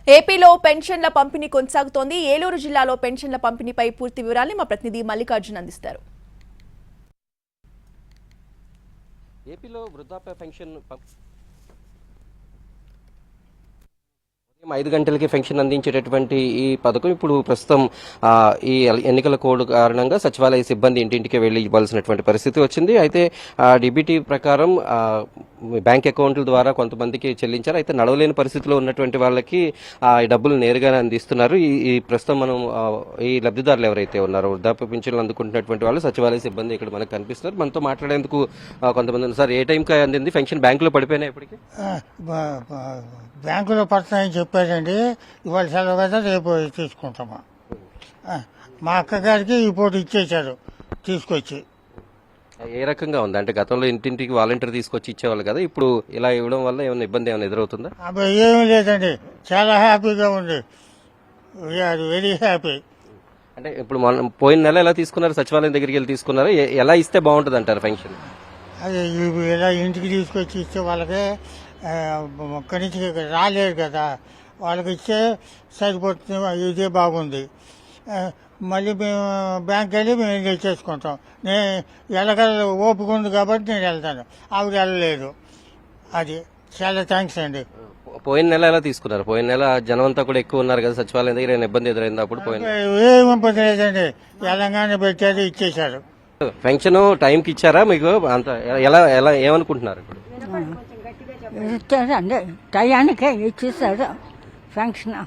ఏపీలో పెన్షన్ల పంపిణీ కొనసాగుతోంది. ఏలూరు జిల్లాలో పెన్షన్ల పంపిణీపై పూర్తి వివరాల్ని మా ప్రతినిధి మల్లికార్జున్ అందిస్తారు. ఏపీలో వృద్ధాప్య పెన్షన్ 5 గంటలకి పెన్షన్ అందించేటటువంటి ఈ పథకం ఇప్పుడు ప్రస్తుతం ఈ ఎన్నికల కోడ్ కారణంగా సచివాలయ సిబ్బంది ఇంటింటికి వెళ్లి ఇవ్వాల్సినటువంటి పరిస్థితి వచ్చింది. అయితే డిబిటీ ప్రకారం బ్యాంక్ అకౌంట్ల ద్వారా కొంతమందికి చెల్లించారు. అయితే నడవలేని పరిస్థితిలో ఉన్నటువంటి వాళ్ళకి ఈ డబ్బులు నేరుగానే అందిస్తున్నారు. ఈ ప్రస్తుతం మనం ఈ లబ్ధిదారులు ఎవరైతే ఉన్నారో వృద్ధాప్య పెన్షన్లు అందుకుంటున్నటువంటి వాళ్ళు సచివాలయ సిబ్బంది ఇక్కడ మనకు కనిపిస్తున్నారు. మనతో మాట్లాడేందుకు కొంతమంది సార్, ఏ టైంకి అందింది పెన్షన్? బ్యాంకులో పడిపోయినాయి ఇప్పటికి? బ్యాంకులో పడతాయని చెప్పారండి. ఇవాళ సెలవు కదా, రేపు తీసుకుంటామా. మా అక్కగారికి ఈ పూట ఇచ్చేశారు తీసుకొచ్చి. ఏ రకంగా ఉంది అంటే గతంలో ఇంటింటికి వాలంటీర్ తీసుకొచ్చి ఇచ్చేవాళ్ళు కదా, ఇప్పుడు ఇలా ఇవ్వడం వల్ల ఏమైనా ఇబ్బంది ఏమైనా ఎదురవుతుందా? అబ్బాయి ఏమీ లేదండి, చాలా హ్యాపీగా ఉంది. We are very happy. అంటే ఇప్పుడు మనం పోయిన నెల ఎలా తీసుకున్నారు? సచివాలయం దగ్గరికి వెళ్ళి తీసుకున్నారు. ఎలా ఇస్తే బాగుంటుంది అంటారు పెన్షన్? అది ఇలా ఇంటికి తీసుకొచ్చి ఇస్తే వాళ్ళకి అక్కడి నుంచి రాలేరు కదా, వాళ్ళకి ఇస్తే సరిపోతుంది. ఇదే బాగుంది. మళ్ళీ మేము బ్యాంక్ వెళ్ళి మేము తెచ్చేసుకుంటాం. నేను వెళ్ళగల ఓపిక ఉంది కాబట్టి నేను వెళ్తాను, ఆవిడ వెళ్ళలేదు. అది చాలా థ్యాంక్స్ అండి. పోయిన నెల ఎలా తీసుకున్నారు? పోయిన నెల జనం అంతా కూడా ఎక్కువ ఉన్నారు కదా సచివాలయం దగ్గర, ఏమైనా ఇబ్బంది ఎదురైంది అప్పుడు? పోయిన ఏమి ఇబ్బంది లేదండి, తెలంగాణ పెట్టారు, ఇచ్చేశారు. పెన్షన్ టైంకి ఇచ్చారా మీకు? అంత ఎలా ఎలా ఏమనుకుంటున్నారు ఇప్పుడు? ఇచ్చారండి, టయానికే ఇచ్చేసారు ఫంక్షన్.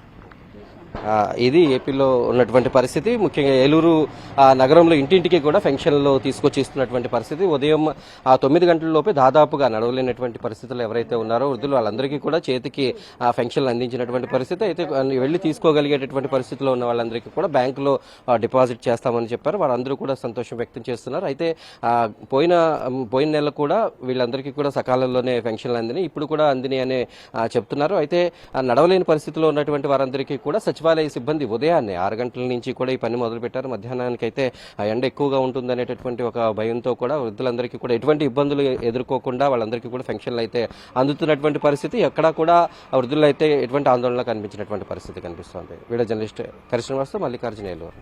ఇది ఏపీలో ఉన్నటువంటి పరిస్థితి. ముఖ్యంగా ఏలూరు నగరంలో ఇంటింటికి కూడా పెన్షన్లు తీసుకొచ్చి ఇస్తున్నటువంటి పరిస్థితి. ఉదయం 9 గంటల లోపే దాదాపుగా నడవలేనటువంటి పరిస్థితులు ఎవరైతే ఉన్నారో వృద్ధులు వాళ్ళందరికీ కూడా చేతికి పెన్షన్లు అందించినటువంటి పరిస్థితి. అయితే వెళ్లి తీసుకోగలిగేటటువంటి పరిస్థితిలో ఉన్న వాళ్ళందరికీ కూడా బ్యాంకులో డిపాజిట్ చేస్తామని చెప్పారు. వాళ్ళందరూ కూడా సంతోషం వ్యక్తం చేస్తున్నారు. అయితే పోయిన నెల కూడా వీళ్ళందరికీ కూడా సకాలంలోనే పెన్షన్లు అందినాయి, ఇప్పుడు కూడా అందినాయి అని చెప్తున్నారు. అయితే నడవలేని పరిస్థితిలో ఉన్నటువంటి వారందరికీ కూడా సచివాలయ సిబ్బంది ఉదయాన్నే 6 గంటల నుంచి కూడా ఈ పని మొదలు పెట్టారు. మధ్యాహ్నానికి అయితే ఆ ఎండ ఎక్కువగా ఉంటుందనేటటువంటి ఒక భయంతో కూడా వృద్ధులందరికీ కూడా ఎటువంటి ఇబ్బందులు ఎదుర్కోకుండా వాళ్ళందరికీ కూడా పెన్షన్లు అయితే అందుతున్నటువంటి పరిస్థితి. ఎక్కడా కూడా వృద్ధులు అయితే ఎటువంటి ఆందోళన కనిపించినటువంటి పరిస్థితి కనిపిస్తోంది. వీడియో జర్నలిస్ట్ కరిశ్రమతో మల్లికార్జున, ఏలూరు.